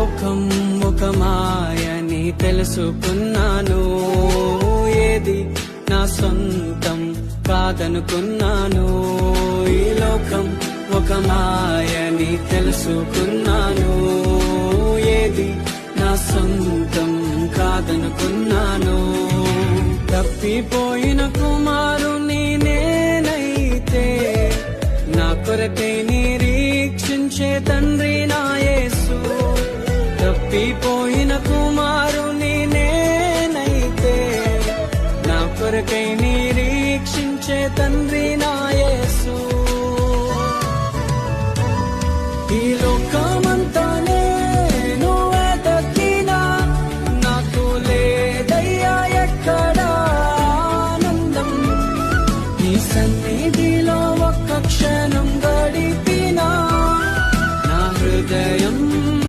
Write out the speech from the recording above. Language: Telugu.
లోకం ఒక మాయని తెలుసుకున్నాను, ఏది నా సొంతం కాదనుకున్నాను. ఈ లోకం ఒక మాయని తెలుసుకున్నాను, ఏది నా సొంతం కాదనుకున్నాను. తప్పిపోయిన కుమారుని నేనైతే, నా కొరకై నిరీక్షించే తండ్రి నా యేసు. తప్పిపోయిన కుమారుని నేనైతే, నా కొరకై నిరీక్షించే తండ్రి నా